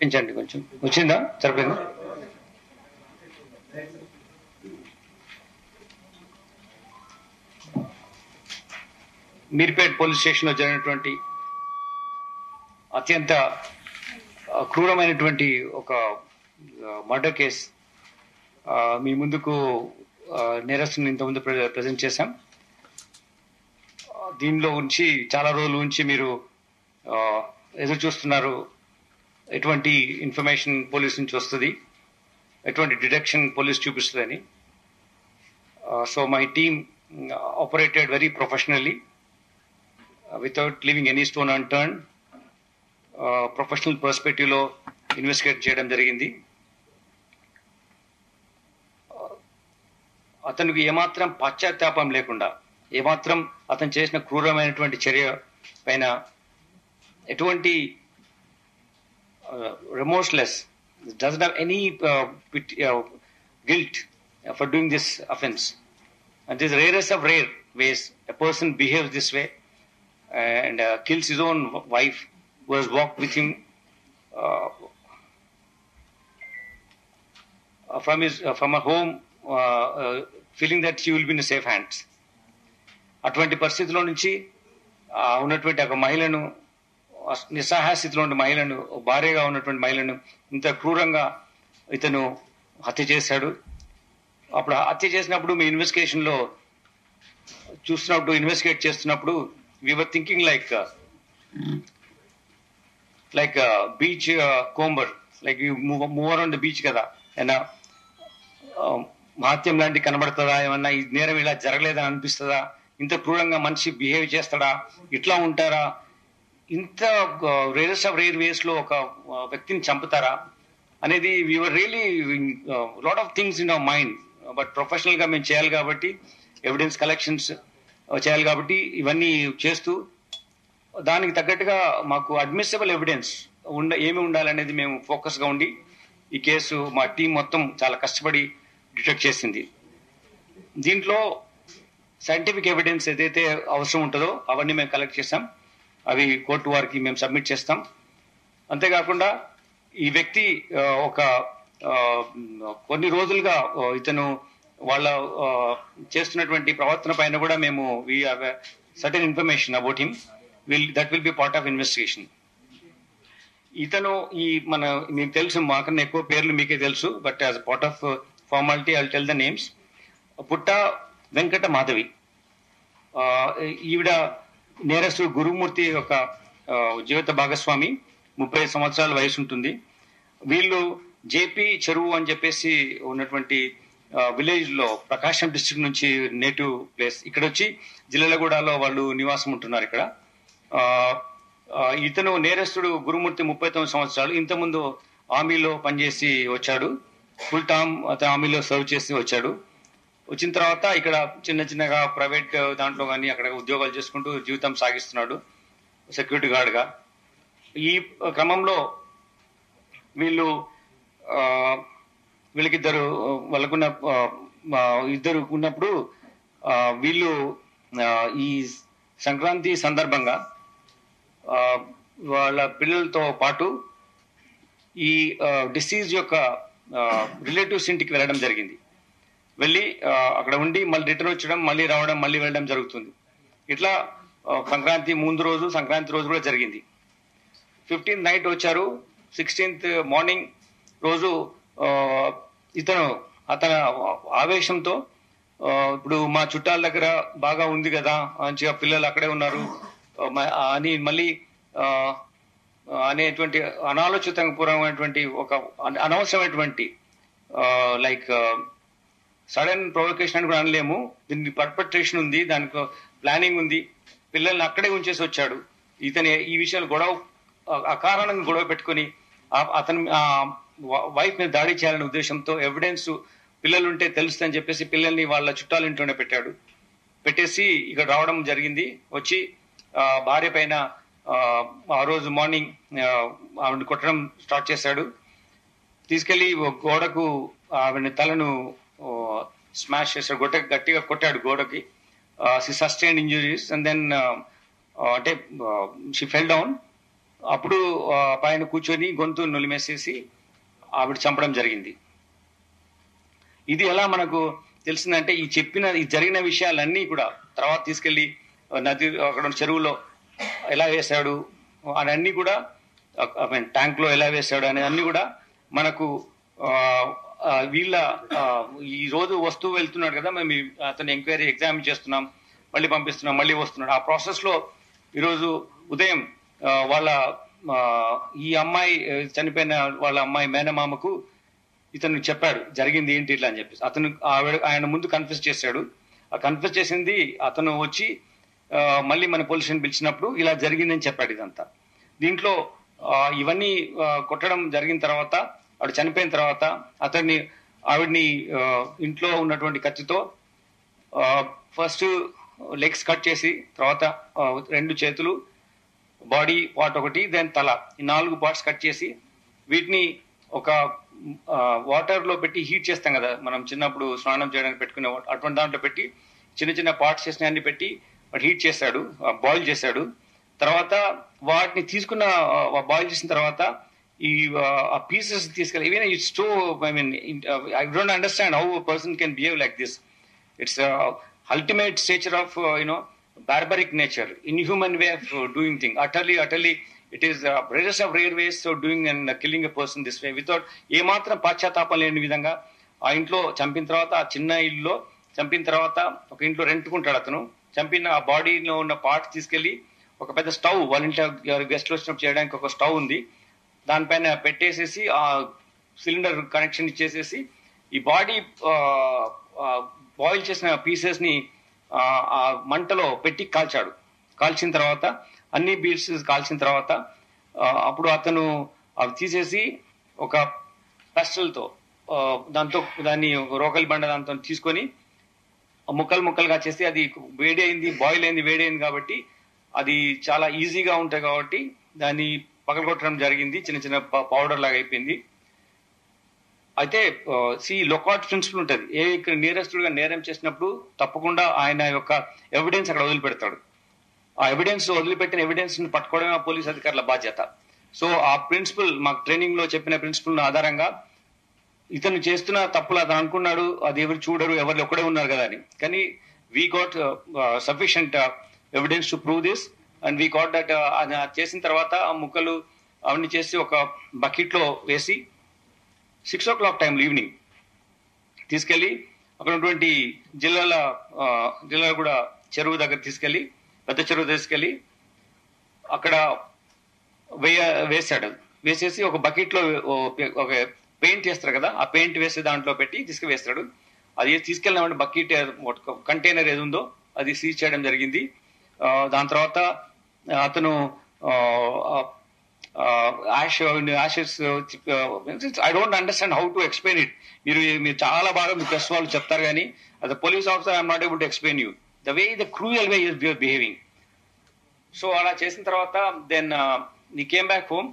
పెంచండి కొంచెం. వచ్చిందా? సరిపోయిందా? మీర్పేట్ పోలీస్ స్టేషన్లో జరిగినటువంటి అత్యంత క్రూరమైనటువంటి ఒక మర్డర్ కేస్ మీ ముందుకు నేరస్తుని ఇంతకుముందు ప్రజెంట్ చేశాం. దీనిలో ఉంచి చాలా రోజుల నుంచి మీరు ఎదురు చూస్తున్నారు, ఎటువంటి ఇన్ఫర్మేషన్ పోలీస్ నుంచి వస్తుంది, ఎటువంటి డిటెక్షన్ పోలీస్ చూపిస్తుందని. So my team operated very professionally without leaving any stone unturned. Professional perspective లో ఇన్వెస్టిగేట్ చేయడం జరిగింది. అతనికి ఏమాత్రం పశ్చాత్తాపం లేకుండా, ఏమాత్రం అతను చేసిన క్రూరమైనటువంటి చర్య పైన ఎటువంటి remorseless, doesn't have any guilt for doing this offense. And this is rarest of rare ways a person behaves this way and kills his own wife who has walked with him from her home, feeling that she will be in safe hands. అటువంటి పరిస్థితిలో నుంచి ఉన్నటువంటి ఒక మహిళను, నిస్సహాయ స్థితిలో ఉన్న మహిళను, భార్యగా ఉన్నటువంటి మహిళను ఇంత క్రూరంగా ఇతను హత్య చేశాడు. అప్పుడు హత్య చేసినప్పుడు మీ ఇన్వెస్టిగేషన్ లో చూస్తున్నప్పుడు, ఇన్వెస్టిగేట్ చేస్తున్నప్పుడు we were thinking like beach comber, like you move around the beach కదా, ఏమన్నా మహత్యం లాంటి కనబడుతుందా, ఏమన్నా ఈ నేరం ఇలా జరగలేదని అనిపిస్తుందా, ఇంత క్రూరంగా మనిషి బిహేవ్ చేస్తాడా, ఇట్లా ఉంటారా, ఇంత రేరెస్ట్ ఆఫ్ రేర్ వేస్ లో ఒక వ్యక్తిని చంపుతారా అనేది we were really lot of things in our mind. But professional గా మేము చేయాలి కాబట్టి, ఎవిడెన్స్ కలెక్షన్స్ చేయాలి కాబట్టి ఇవన్నీ చేస్తూ దానికి తగ్గట్టుగా మాకు అడ్మిసిబుల్ ఎవిడెన్స్ ఏమి ఉండాలనేది మేము ఫోకస్ గా ఉండి ఈ కేసు మా టీం మొత్తం చాలా కష్టపడి డిటెక్ట్ చేసింది. దీంట్లో సైంటిఫిక్ ఎవిడెన్స్ ఏదైతే అవసరం ఉంటుందో అవన్నీ మేము కలెక్ట్ చేస్తాం. అవి కోర్టు వారికి మేము సబ్మిట్ చేస్తాం. అంతేకాకుండా ఈ వ్యక్తి ఒక కొన్ని రోజులుగా ఇతను వాళ్ళ చేస్తున్నటువంటి ప్రవర్తన పైన కూడా మేము we have certain information about him. That will be part of investigation. ఇతను మీకు తెలుసు, మాకన్నా ఎక్కువ పేర్లు మీకే తెలుసు, but as part of formality I tell the names. పుట్ట వెంకట మాధవి, ఈవిడ నేరస్తుడు గురుమూర్తి యొక్క జీవిత భాగస్వామి, 30 సంవత్సరాల వయసు ఉంటుంది. వీళ్ళు జేపీ చెరువు అని చెప్పేసి ఉన్నటువంటి విలేజ్ లో ప్రకాశం డిస్ట్రిక్ట్ నుంచి నేటివ్ ప్లేస్, ఇక్కడ వచ్చి జిల్లెలగూడలో వాళ్ళు నివాసం ఉంటున్నారు ఇక్కడ. ఇతను నేరస్తుడు గురుమూర్తి 39 సంవత్సరాలు. ఇంతకుముందు ఆర్మీలో పనిచేసి వచ్చాడు, ఫుల్ టర్మ్ అతను ఆర్మీలో సర్వ్ చేసి వచ్చాడు. వచ్చిన తర్వాత ఇక్కడ చిన్న చిన్నగా ప్రైవేట్ దాంట్లో కానీ అక్కడ ఉద్యోగాలు చేసుకుంటూ జీవితం సాగిస్తున్నాడు సెక్యూరిటీ గార్డ్ గా. ఈ క్రమంలో వీళ్ళకిద్దరు వాళ్ళకున్న ఇద్దరు ఉన్నప్పుడు వీళ్ళు ఈ సంక్రాంతి సందర్భంగా వాళ్ళ పిల్లలతో పాటు ఈ డిసీజ్ యొక్క రిలేటివ్స్ ఇంటికి వెళ్ళడం జరిగింది. వెళ్ళి అక్కడ ఉండి మళ్ళీ రిటర్న్ వచ్చడం, మళ్ళీ రావడం, మళ్ళీ వెళ్ళడం జరుగుతుంది. ఇట్లా సంక్రాంతి ముందు రోజు, సంక్రాంతి రోజు కూడా జరిగింది. 15th నైట్ వచ్చారు. 16th మార్నింగ్ రోజు అతని ఆవేశంతో ఇప్పుడు మా చుట్టాల దగ్గర బాగా ఉంది కదా, మంచిగా పిల్లలు అక్కడే ఉన్నారు అని మళ్ళీ అనేటువంటి అనాలోచితపూర్వమైనటువంటి ఒక అనవసరమైనటువంటి లైక్ సడన్ ప్రొవోకేషన్ అని కూడా అనలేము, దీనికి పర్పెట్రేషన్ ఉంది, దానికి ప్లానింగ్ ఉంది. పిల్లల్ని అక్కడే ఉంచేసి వచ్చాడు. ఇతను ఈ విషయాలు అకారణంగా గొడవ పెట్టుకుని అతని వైఫ్ మీద దాడి చేయాలనే ఉద్దేశంతో ఎవిడెన్స్ పిల్లలుంటే తెలుస్తుందని చెప్పేసి పిల్లల్ని వాళ్ళ చుట్టాల ఇంట్లోనే పెట్టేసి ఇక్కడ రావడం జరిగింది. వచ్చి భార్య పైన ఆ రోజు మార్నింగ్ ఆవిడ కొట్టడం స్టార్ట్ చేశాడు. తీసుకెళ్లి గోడకు ఆవిడ తలను స్మాష్ చేశాడు, గట్టిగా కొట్టాడు గోడకి. She sustained injuries and then అంటే షీ ఫెల్ డౌన్. అప్పుడు పైన కూర్చొని గొంతు నులిమేసేసి ఆవిడ చంపడం జరిగింది. ఇది ఎలా మనకు తెలిసిందంటే ఈ జరిగిన విషయాలన్నీ కూడా తర్వాత తీసుకెళ్లి నది అక్కడ చెరువులో ఎలా వేశాడు అని కూడా ట్యాంక్ లో ఎలా వేశాడు అనే అన్ని కూడా మనకు వీళ్ళ ఈ రోజు వస్తువు వెళ్తున్నాడు కదా, మేము అతను ఎంక్వైరీ ఎగ్జామిన్ చేస్తున్నాం, మళ్ళీ పంపిస్తున్నాం, మళ్ళీ వస్తున్నాడు. ఆ ప్రాసెస్ లో ఈరోజు ఉదయం వాళ్ళ ఈ అమ్మాయి చనిపోయిన వాళ్ళ అమ్మాయి మేనమామకు ఇతను చెప్పాడు జరిగింది ఏంటి ఇట్లా అని చెప్పేసి. అతను ఆయన ముందు కన్ఫెస్ చేశాడు. ఆ కన్ఫెస్ చేసింది అతను వచ్చి మళ్ళీ మన పోలీస్ స్టేషన్ పిలిచినప్పుడు ఇలా జరిగిందని చెప్పాడు ఇదంతా. దీంట్లో ఇవన్నీ కొట్టడం జరిగిన తర్వాత ఆవిడ చనిపోయిన తర్వాత ఆవిడ్ని ఇంట్లో ఉన్నటువంటి కత్తితో ఫస్ట్ లెగ్స్ కట్ చేసి, తర్వాత 2 చేతులు, బాడీ పార్ట్ ఒకటి, దెన్ తల, ఈ 4 పార్ట్స్ కట్ చేసి వీటిని ఒక వాటర్ లో పెట్టి హీట్ చేస్తాం కదా మనం చిన్నప్పుడు స్నానం చేయడానికి పెట్టుకునే, అటువంటి దాంట్లో పెట్టి చిన్న చిన్న పార్ట్స్ చేసిన అన్ని పెట్టి హీట్ చేశాడు, బాయిల్ చేశాడు. తర్వాత వాటిని తీసుకున్న బాయిల్ చేసిన తర్వాత ఈ పీసెస్ తీసుకెళ్ళి even it's so I don't understand how person can behave like this. It's ultimate stature of barbaric nature, inhuman way of doing thing. Utterly it is rarest of rare ways of doing and killing a person this way without ఏ మాత్రం పశ్చాత్తాపం లేని విధంగా. ఆ ఇంట్లో చంపిన తర్వాత, ఆ చిన్న ఇల్లులో చంపిన తర్వాత ఒక ఇంట్లో రెంట్కుంటాడు అతను. చంపిన ఆ బాడీలో ఉన్న పార్ట్ తీసుకెళ్లి ఒక పెద్ద స్టవ్, వాళ్ళ ఇంట్లో గెస్ట్లు వచ్చినప్పుడు చేయడానికి ఒక స్టవ్ ఉంది, దానిపైన పెట్టేసేసి ఆ సిలిండర్ కనెక్షన్ ఇచ్చేసేసి ఈ బాడీ బాయిల్ చేసిన పీసెస్ ని ఆ మంటలో పెట్టి కాల్చాడు. కాల్చిన తర్వాత అన్ని పీసెస్ కాల్చిన తర్వాత అప్పుడు అతను అవి తీసేసి ఒక పెస్టల్తో దాన్ని రోకలి బండ దాంతో తీసుకొని ముక్కలుగా చేసి, అది వేడి అయింది, బాయిల్ అయింది, వేడి అయింది కాబట్టి అది చాలా ఈజీగా ఉంటాయి కాబట్టి దాన్ని పగలగొట్టడం జరిగింది. చిన్న చిన్న పౌడర్ లాగా అయిపోయింది. అయితే లొకాట్ ప్రిన్సిపల్ ఉంటుంది. ఇక్కడ నేరస్తుడుగా నేరం చేసినప్పుడు తప్పకుండా ఆయన యొక్క ఎవిడెన్స్ అక్కడ వదిలిపెడతాడు. ఆ వదిలిపెట్టిన ఎవిడెన్స్ ని పట్టుకోవడమే ఆ పోలీస్ అధికారుల బాధ్యత. సో ఆ ప్రిన్సిపల్ మాకు ట్రైనింగ్ లో చెప్పిన ప్రిన్సిపల్ ఆధారంగా ఇతను చేస్తున్న తప్పులు అతను అనుకున్నాడు, అది ఎవరు చూడరు, ఎవరు ఒక్కడే ఉన్నారు కదా అని. కానీ we got sufficient evidence to prove this and we got that. చేసిన తర్వాత ఆ ముక్కలు అవన్నీ చేసి ఒక బకెట్ లో వేసి 6 o'clock టైంలో ఈవినింగ్ తీసుకెళ్లి అక్కడ ఉన్నటువంటి జిల్లాల కూడా చెరువు దగ్గర తీసుకెళ్లి, పెద్ద చెరువు తీసుకెళ్లి అక్కడ వేసాడు. వేసేసి ఒక బకెట్ లో ఒక పెయింట్ చేస్తారు కదా, ఆ పెయింట్ వేసే దాంట్లో పెట్టి తీసుకువేస్తాడు. అది తీసుకెళ్ళినామంటే బకెట్ కంటైనర్ ఏది ఉందో అది సీజ్ చేయడం జరిగింది. దాని తర్వాత అతను ashes I don't understand how to explain it. మీరు చాలా బాగా మీ ప్రెస్ వాళ్ళు చెప్తారు కానీ as a police officer I'm not able to explain you the cruel way you are behaving. So అలా చేసిన తర్వాత దెన్ నీ కేమ్ బ్యాక్ హోమ్.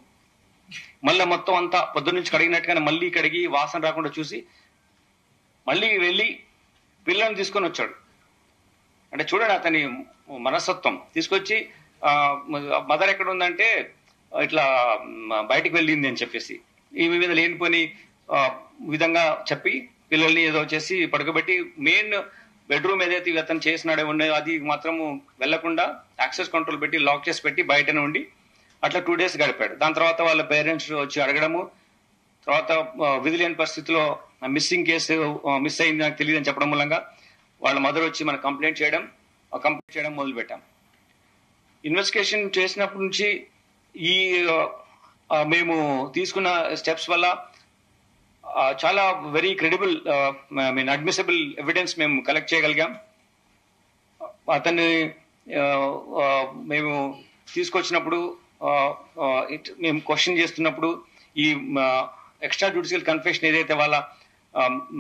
మళ్ళీ మొత్తం అంతా పొద్దున్న నుంచి కడిగినట్టుగానే మళ్ళీ కడిగి వాసన రాకుండా చూసి మళ్ళీ వెళ్ళి పిల్లల్ని తీసుకొని వచ్చాడు. అంటే చూడండి అతని మనస్తత్వం. తీసుకొచ్చి మదర్ ఎక్కడ ఉందంటే ఇట్లా బయటికి వెళ్ళింది అని చెప్పేసి ఈ మీద లేనిపోని విధంగా చెప్పి పిల్లల్ని ఏదో చేసి పడుకోబెట్టి మెయిన్ బెడ్రూమ్ ఏదైతే అతను చేసినాడే ఉన్నాయో అది మాత్రము వెళ్లకుండా యాక్సెస్ కంట్రోల్ పెట్టి లాక్ చేసి పెట్టి బయటనే ఉండి అట్లా 2 days గడిపాడు. దాని తర్వాత వాళ్ళ పేరెంట్స్ వచ్చి అడగడము, తర్వాత విధి లేని పరిస్థితిలో మిస్సింగ్ కేసు మిస్ అయింది నాకు తెలియదు అని చెప్పడం మూలంగా వాళ్ళ మదర్ వచ్చి మనకు కంప్లైంట్ చేయడం మొదలు పెట్టాం. ఇన్వెస్టిగేషన్ చేసినప్పటి నుంచి ఈ మేము తీసుకున్న స్టెప్స్ వల్ల చాలా వెరీ క్రెడిబుల్ అడ్మిసిబుల్ ఎవిడెన్స్ మేము కలెక్ట్ చేయగలిగాం. అతన్ని మేము తీసుకొచ్చినప్పుడు మేము క్వశ్చన్ చేస్తున్నప్పుడు ఈ ఎక్స్ట్రా జ్యుడిషియల్ కన్ఫెషన్ ఏదైతే వాళ్ళ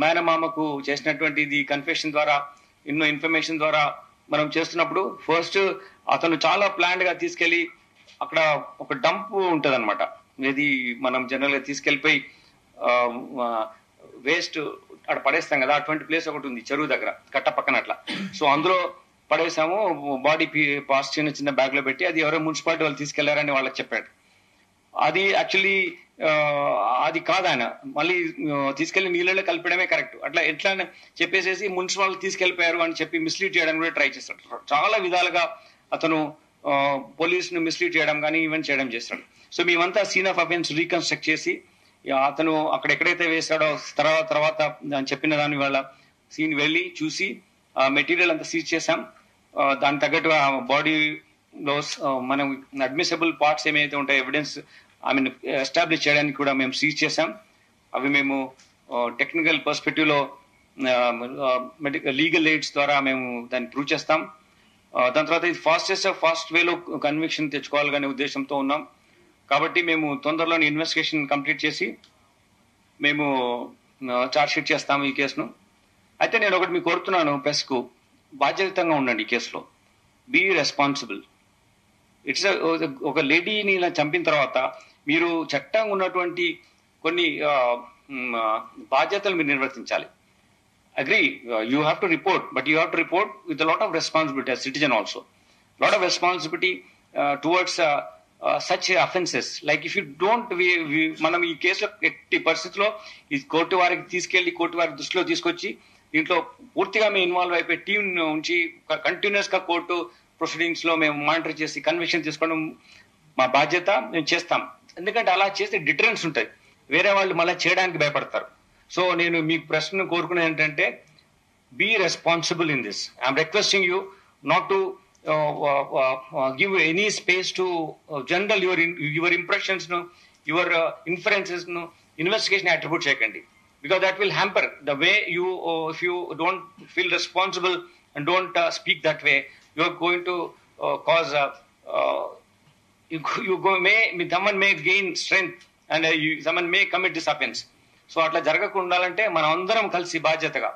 మేనమామకు చేసినటువంటి కన్ఫెషన్ ద్వారా ఎన్నో ఇన్ఫర్మేషన్ ద్వారా మనం చేస్తున్నప్పుడు ఫస్ట్ అతను చాలా ప్లాన్డ్ గా తీసుకెళ్లి అక్కడ ఒక డంప్ ఉంటది అనమాట. ఇది మనం జనరల్ గా తీసుకెళ్లిపోయి వేస్ట్ అక్కడ పడేస్తాం కదా, అటువంటి ప్లేస్ ఒకటి ఉంది చెరువు దగ్గర కట్ట పక్కన అట్లా. సో అందులో పడేసాము. బాడీ పార్ట్స్ చిన్న చిన్న బ్యాగ్ లో పెట్టి అది ఎవరో మున్సిపాలిటీ వాళ్ళు తీసుకెళ్లారని వాళ్ళకి చెప్పాడు. అది యాక్చువల్లీ అది కాదు, ఆయన మళ్ళీ తీసుకెళ్లి నీళ్ళలో కలిపడమే కరెక్ట్. అట్లా ఎట్లా చెప్పేసేసి మున్సిపల్ తీసుకెళ్లిపోయారు అని చెప్పి మిస్లీడ్ చేయడానికి కూడా ట్రై చేస్తాడు. చాలా విధాలుగా అతను పోలీసును మిస్లీడ్ చేయడం కానీ ఈవెంట్ చేయడం చేస్తాడు. సో మేమంతా సీన్ ఆఫ్ అఫెన్స్ రీకన్స్ట్రక్ట్ చేసి అతను అక్కడ ఎక్కడైతే వేశాడో తర్వాత చెప్పిన దాని వల్ల సీన్ వెళ్ళి చూసి ఆ మెటీరియల్ అంతా సీజ్ చేశాం. దానికి తగ్గట్టు ఆ బాడీలో మనం అడ్మిసిబుల్ పార్ట్స్ ఏమైతే ఉంటాయో ఎవిడెన్స్ ఎస్టాబ్లిష్ చేయడానికి కూడా మేము సీజ్ చేశాం. అవి మేము టెక్నికల్ పర్స్పెక్టివ్ లో లీగల్ ఎయిడ్స్ ద్వారా మేము దాన్ని ప్రూవ్ చేస్తాం. దాని తర్వాత ఇది ఫాస్ట్ వేలో కన్విక్షన్ తెచ్చుకోవాలనే ఉద్దేశంతో ఉన్నాం. కాబట్టి మేము తొందరలోనే ఇన్వెస్టిగేషన్ కంప్లీట్ చేసి మేము ఛార్జ్ షీట్ చేస్తాము ఈ కేసును. అయితే నేను ఒకటి మీకు కోరుతున్నాను, ప్రెస్ కు బాధ్యతంగా ఉండండి ఈ కేసులో. Be responsible. ఇట్స్ ఒక లేడీని ఇలా చంపిన తర్వాత మీరు చట్టంగా ఉన్నటువంటి కొన్ని బాధ్యతలు మీరు నిర్వర్తించాలి. Agree, you have to report, but you have to report with lot of responsibility as citizen also. Lot of responsibility towards such offenses. Like if you don't, మనం ఈ కేసులో ఎట్టి పరిస్థితిలో ఈ కోర్టు వారికి తీసుకెళ్లి కోర్టు వారి దృష్టిలో తీసుకొచ్చి దీంట్లో పూర్తిగా మేము ఇన్వాల్వ్ అయిపోయి టీం నుంచి కంటిన్యూస్ గా కోర్టు ప్రొసీడింగ్స్ లో మేము మానిటర్ చేసి కన్విక్షన్ తీసుకోవడం మా బాధ్యత, మేము చేస్తాం. ఎందుకంటే అలా చేస్తే డిటరెన్స్ ఉంటుంది, వేరే వాళ్ళు మళ్ళీ చేయడానికి భయపడతారు. సో నేను మీ ప్రశ్న కోరుకునేది ఏంటంటే, be responsible in this. I'm requesting you not to give any space to general your impressions no, your inferences no, investigation attribute chekandi, because that will hamper the way you if you don't feel responsible and don't speak that way, you are going to cause someone may gain strength and someone may commit this offense. So atla jaragakunda undalante మనం అందరం కలిసి బాధ్యతగా,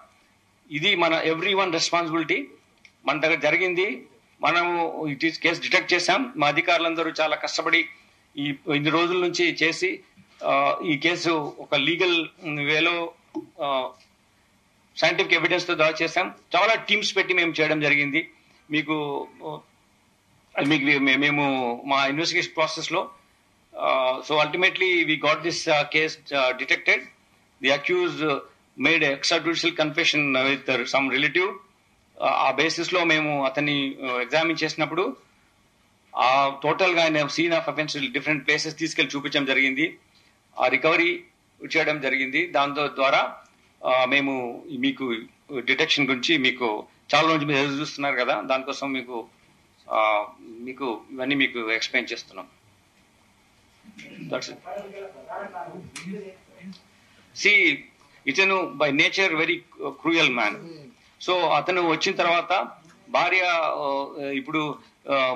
ఇది మన every one responsibility. మన దగ్గర జరిగింది, మనము కేసు డిటెక్ట్ చేశాం. మా అధికారులందరూ చాలా కష్టపడి ఇన్ని రోజుల నుంచి చేసి ఈ కేసు ఒక లీగల్ వేలో సైంటిఫిక్ ఎవిడెన్స్ తో దాడి చేశాం. చాలా టీమ్స్ పెట్టి మేము చేయడం జరిగింది. మీకు మేము మా ఇన్వెస్టిగేషన్ ప్రాసెస్ లో so ultimately we got this case detected. The accused made extra judicial confession with some relative. ఆ బేసిస్ లో మేము అతన్ని ఎగ్జామిన్ చేసినప్పుడు ఆ టోటల్ గా ఆయన scene of offence different places తీసుకెళ్లి చూపించడం జరిగింది. ఆ రికవరీ చేయడం జరిగింది. దాంతో ద్వారా మేము మీకు డిటెక్షన్ గురించి మీకు చాలా రోజు మీరు ఎదురు చూస్తున్నారు కదా, దానికోసం మీకు ఇవన్నీ మీకు ఎక్స్ప్లెయిన్ చేస్తున్నాం. సి ఇతను by nature very cruel man. So అతను వచ్చిన తర్వాత భార్య, ఇప్పుడు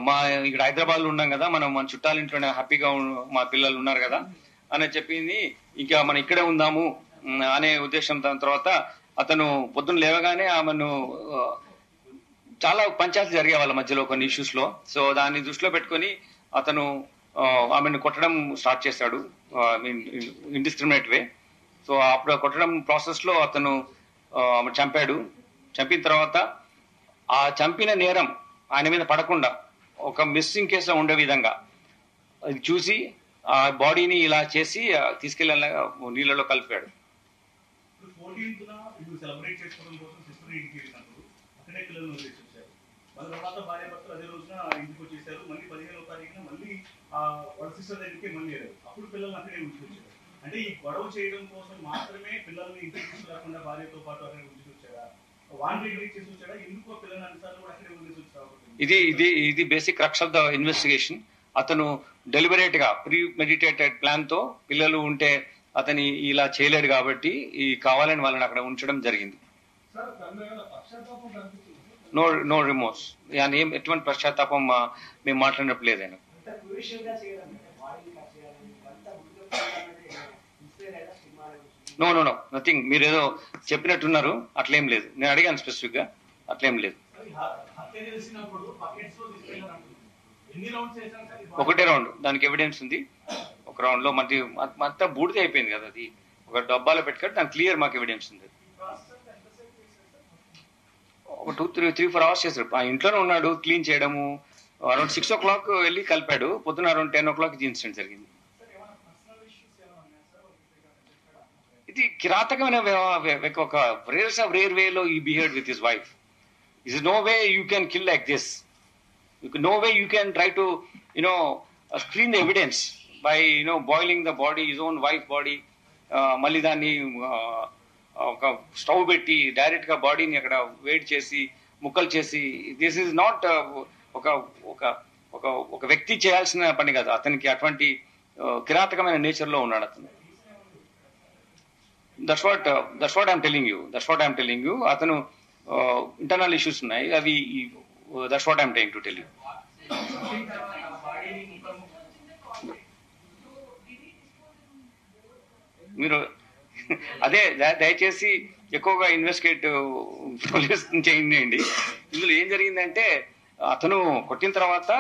మా ఇక్కడ హైదరాబాద్ లో ఉన్నాం కదా, మనం మన చుట్టాల ఇంట్లోనే హ్యాపీగా మా పిల్లలు ఉన్నారు కదా అని చెప్పింది, ఇంకా మనం ఇక్కడే ఉందాము అనే ఉద్దేశం. దాని తర్వాత అతను పొద్దున్న లేవగానే ఆమెను చాలా పంచాయతీ జరిగే వాళ్ళ మధ్యలో కొన్ని ఇష్యూస్ లో. సో దాన్ని దృష్టిలో పెట్టుకుని అతను ఆమెను కొట్టడం స్టార్ట్ చేశాడు, ఇండిస్క్రిమినేట్ వే. సో అప్పుడు కొట్టడం ప్రాసెస్ లో అతను ఆమె చంపాడు. చంపిన తర్వాత ఆ చంపిన నేరం ఆయన మీద పడకుండా ఒక మిస్సింగ్ కేసులో ఉండే విధంగా అది చూసి ఆ బాడీని ఇలా చేసి తీసుకెళ్లి నీళ్ళలో కలిపాడు. అంటే ఈ గొడవ చేయడం కోసం మాత్రమే పిల్లల్ని ఇంటికి తీసుకురాకుండా భార్యతో పాటు అక్కడ ఉంచుకొచ్చారా? ఇది basic crux of the investigation. అతను డెలిబరేట్ గా ప్రీ మెడిటేటెడ్ ప్లాన్ తో పిల్లలు ఉంటే అతని ఇలా చేయలేడు కాబట్టి ఈ కావాలని వాళ్ళని అక్కడ ఉంచడం జరిగింది. నో రిమోర్స్, ఎటువంటి పశ్చాత్తాపం మేము మాట్లాడినప్పుడు లేదు. ఆయన నో నథింగ్. మీరు ఏదో చెప్పినట్టున్నారు, అట్లేం లేదు. నేను అడిగాను స్పెసిఫిక్ గా, అట్లేం లేదు. ఒకటే రౌండ్, దానికి ఎవిడెన్స్ ఉంది. ఒక రౌండ్ లో మరి అంతా బూడిద అయిపోయింది కదా, అది ఒక డబ్బాలో పెట్టుకొని దానికి క్లియర్ మాకు ఎవిడెన్స్ ఉంది. ఒక 2-3-4 hours చేశాడు. ఆ ఇంట్లోనే ఉన్నాడు, క్లీన్ చేయడము. అరౌండ్ 6 o'clock వెళ్ళి కలిపాడు. పొద్దున అరౌండ్ 10 o'clock ఇన్సిడెంట్ జరిగింది. కిరాతకమైన ఒక రేర్ వేలో ఈ behave with his wife. Is no way you can kill like this. No way you can try to, screen the evidence by, boiling the body, his own wife body, మళ్ళీ దాన్ని ఒక stove పెట్టి direct గా బాడీని అక్కడ వేడి చేసి ముక్కలు చేసి, దిస్ ఈజ్ నాట్ ఒక ఒక ఒక ఒక వ్యక్తి చేయాల్సిన పని కాదు. అతనికి అటువంటి కిరాతకమైన నేచర్ లో ఉన్నాడు అతను. That's what I'm telling you. అతను ఇంటర్నల్ ఇష్యూస్ ఉన్నాయి, అవి that's what I'm trying to tell you. మీరు అదే దయచేసి ఎక్కువగా ఇన్వెస్టిగేట్ పోలీస్ చేయండి. ఇందులో ఏం జరిగిందంటే, అతను కొట్టిన తర్వాత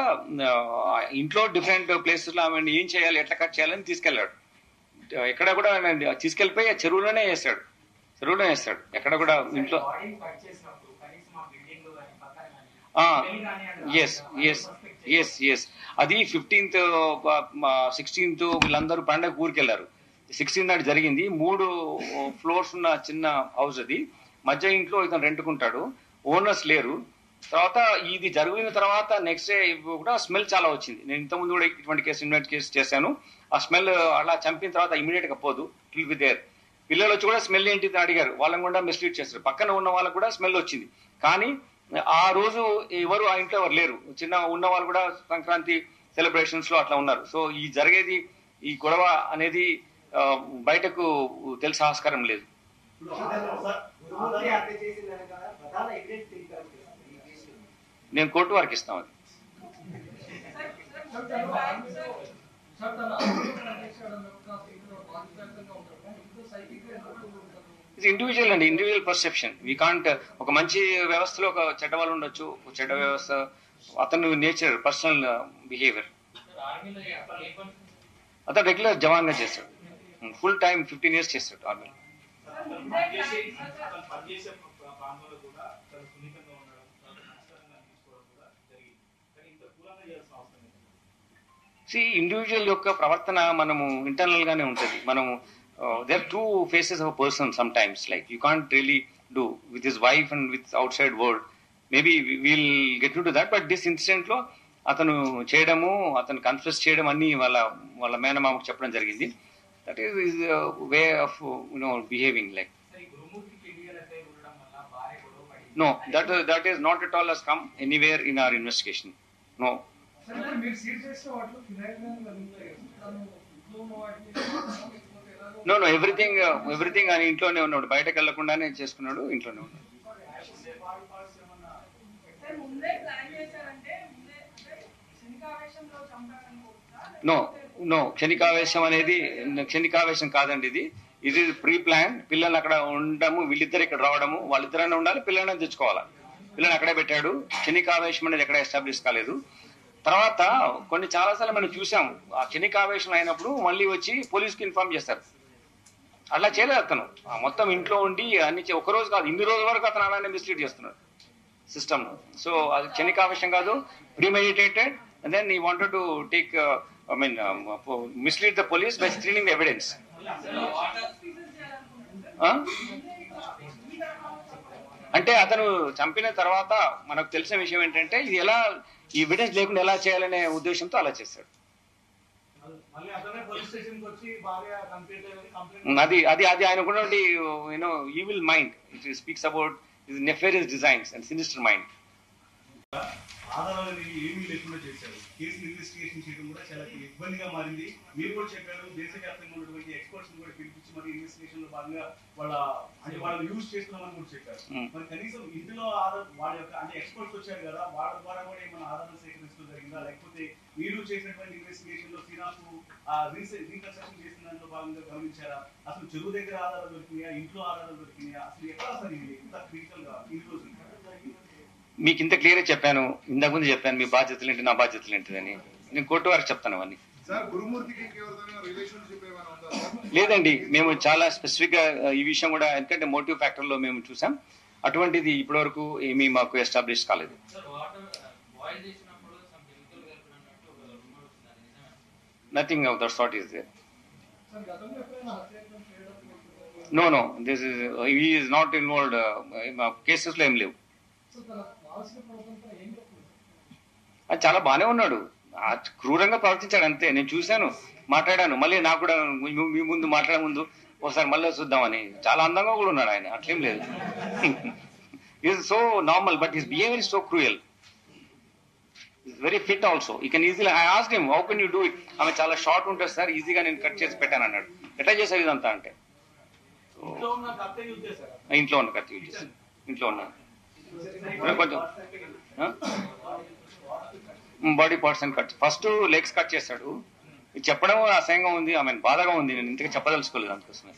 ఇంట్లో డిఫరెంట్ ప్లేసెస్ లో ఆమె ఏం చేయాలి, ఎట్లా కట్ చేయాలని తీసుకెళ్లాడు. ఎక్కడ కూడా తీసుకెళ్లిపోయి చెరువులోనే వేస్తాడు. ఎక్కడ కూడా ఇంట్లో. ఎస్ అది 15th 16th వీళ్ళందరూ పండగ ఊరికెళ్లారు. 16 నాడు జరిగింది. 3 floors ఉన్న చిన్న హౌస్ అది. మధ్య ఇంట్లో ఇతను రెంట్కుంటాడు, ఓనర్స్ లేరు. తర్వాత ఇది జరిగిన తర్వాత నెక్స్ట్ డే కూడా స్మెల్ చాలా వచ్చింది. నేను ఇంతకుముందు కూడా ఇటువంటి కేసు చేశాను. ఆ స్మెల్ అలా చంపిన తర్వాత ఇమీడియట్ గా పోదు, ఇట్ విల్ బి దేర్. పిల్లలు వచ్చి కూడా స్మెల్ ఏంటి అడిగారు, వాళ్ళని కూడా మిస్లీడ్ చేస్తారు. పక్కన ఉన్న వాళ్ళకు కూడా స్మెల్ వచ్చింది. కానీ ఆ రోజు ఎవరు ఆ ఇంట్లో ఎవరు లేరు. చిన్న ఉన్న వాళ్ళు కూడా సంక్రాంతి సెలబ్రేషన్స్ లో అట్లా ఉన్నారు. సో ఈ గొడవ అనేది బయటకు తెలిసే ఆస్కారం లేదు. నేను కోర్టు వారికి ఇస్తాం అది. Individual perception. We can't. ఒక మంచి వ్యవస్థలో ఒక చెడ్డ వాళ్ళు ఉండొచ్చు, ఒక చెడ్డ వ్యవస్థ అతను నేచర్, పర్సనల్ బిహేవియర్. అతను రెగ్యులర్ జవాన్ గా చేస్తాడు, ఫుల్ టైం 15 years చేస్తాడు ఆర్మీలో. ఇండివిజువల్ యొక్క ప్రవర్తన మనము ఇంటర్నల్ గానే ఉంటుంది. మనము there are two faces of a person sometimes, like you can't really do with his wife and with outside world. Maybe we'll get into that, but this incident లో అతను చేయడము, అతను కన్ఫెస్ చేయడం అన్ని వాళ్ళ మేనమామకు చెప్పడం జరిగింది. That is way of behaving like. No, that is not at all has come anywhere in our investigation. No. No, everything ఆయన ఇంట్లోనే ఉన్నాడు, బయటకు వెళ్లకుండానే చేసుకున్నాడు, ఇంట్లోనే ఉన్నాడు. నో క్షణికావేశం కాదండి. ఇది ప్రీ ప్లాన్. పిల్లల్ని అక్కడ ఉండము, వీళ్ళిద్దరు ఇక్కడ రావడము, వాళ్ళిద్దరైనా ఉండాలి, పిల్లలని తెచ్చుకోవాలి. పిల్లల్ని అక్కడే పెట్టాడు. క్షణికావేశం అనేది ఎక్కడ ఎస్టాబ్లిష్ కాలేదు. తర్వాత చాలాసార్లు మనం చూసాం, ఆ క్షణికావేశం అయినప్పుడు మళ్ళీ వచ్చి పోలీసుకి ఇన్ఫార్మ్ చేస్తారు. అట్లా చేయలేదు అతను. మొత్తం ఇంట్లో ఉండి అన్ని ఒక రోజు కాదు, ఇన్ని రోజుల వరకు అతను అలానే మిస్లీడ్ చేస్తున్నాడు సిస్టమ్. సో అది క్షణికావేశం కాదు, premeditated. And then he wanted to take mislead the police by screening the evidence. అంటే అతను చంపిన తర్వాత మనకు తెలిసిన విషయం ఏంటంటే, ఇది ఎలా ఈ ఎవిడెన్స్ లేకుండా ఎలా చేయాలనే ఉద్దేశంతో అలా చేశాడు. అది ఆయనకున్నటువంటి evil mind. It speaks about his Nefarious designs and sinister mind. ఆధారాలు ఏమీ లేకుండా చేశారు. కేసులు ఇన్వెస్టిగేషన్ చేయడం కూడా చాలా ఇబ్బందిగా మారింది. మీరు కూడా చెప్పారు, దేశవ్యాప్తంగా ఉన్నటువంటి ఎక్స్పర్ట్స్ కూడా పిలిపించి మరి ఇన్వెస్టిగేషన్ లో భాగంగా వాళ్ళు యూజ్ చేస్తున్నామని కూడా చెప్పారు. మరి కనీసం ఇందులో వాళ్ళ యొక్క ఎక్స్పర్ట్స్ వచ్చారు కదా, వాళ్ళ ద్వారా కూడా ఏమైనా ఆధారాలు సేకరించడం జరిగిందా, లేకపోతే మీరు చేసినటువంటి ఇన్వెస్టిగేషన్ లో శ్రీనాథ్ రీకన్స్ట్రక్షన్ చేసిన దాంట్లో భాగంగా గమనించారా? అసలు చెరువు దగ్గర ఆధారాలు దొరికినాయా, ఇంట్లో ఆధారాలు దొరికినాయా, అసలు ఎట్లా అసలు ఇంత క్రిటికల్ గా ఈ రోజు? మీకు ఇంత క్లియర్ చెప్పాను, ఇంతకు ముందు చెప్పాను మీ బాధ్యతలు ఏంటి, నా బాధ్యతలు ఏంటిదని. నేను కోర్టు వారికి చెప్తాను అవన్నీ. లేదండి, మేము చాలా స్పెసిఫిక్ గా ఈ విషయం కూడా, ఎందుకంటే మోటివ్ ఫ్యాక్టర్ లో మేము చూసాం, అటువంటిది ఇప్పటి వరకు ఏమీ మాకు ఎస్టాబ్లిష్ కాలేదు. Nothing of that sort is there. No no this is he is not involved. Cases లో ఏం లేవు. అది చాలా బాగానే ఉన్నాడు, క్రూరంగా ప్రవర్తించాడు అంతే. నేను చూశాను, మాట్లాడాను, మళ్ళీ నాకు కూడా మీ ముందు మాట్లాడే ముందు ఒకసారి మళ్ళీ చూద్దామని. చాలా అందంగా కూడా ఉన్నాడు ఆయన, అట్లేం లేదు. Is so normal, but his behaviour is so cruel. Very fit also. You can easily, I asked him how can you do it. ఆమె చాలా షార్ట్ ఉంటుంది సార్, ఈజీగా నేను కట్ చేసి పెట్టాను అన్నాడు. ఎట్లా చేసావు ఇదంతా అంటే, ఇంట్లో ఉన్న కత్తి యూజ్ చేశాను. ఇంట్లో ఉన్నాను కొంచెం బాడీ పార్ట్స్ అని కట్, ఫస్ట్ లెగ్స్ కట్ చేశాడు. ఇది చెప్పడం అసహ్యంగా ఉంది, ఆమె బాధగా ఉంది. నేను ఇంతగా చెప్పదలుచుకోలేదు అందుకోసమే.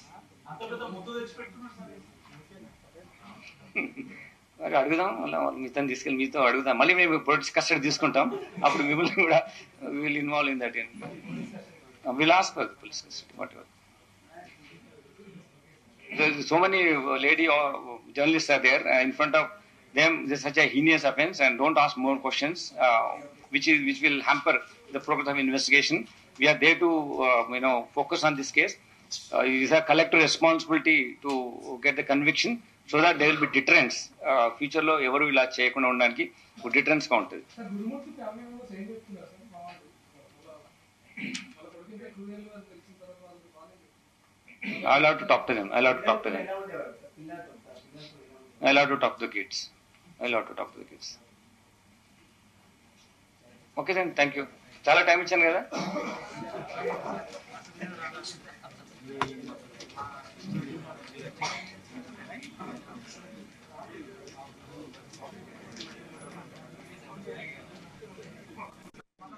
మరి అడుగుదాం, మళ్ళీ మీతో తీసుకెళ్ళి మీతో అడుగుదాం. మళ్ళీ మేము పొలిటిక్స్ కస్టడీ తీసుకుంటాం, అప్పుడు మిమ్మల్ని కూడా will involve in that. Will ask for police custody what ever. So many lady journalists are there in front of them. There's such a heinous offense, and don't ask more questions, which will hamper the progress of investigation. We are there to focus on this case. It is a collective responsibility to get the conviction, so that there will be deterrence. Future lo evaru ila cheyakunda undaniki deterrence ga untadi. I'll have to talk to them. I'll have to talk to the kids. Okay then, thank you. చాలా time ఇచ్చాను కదా.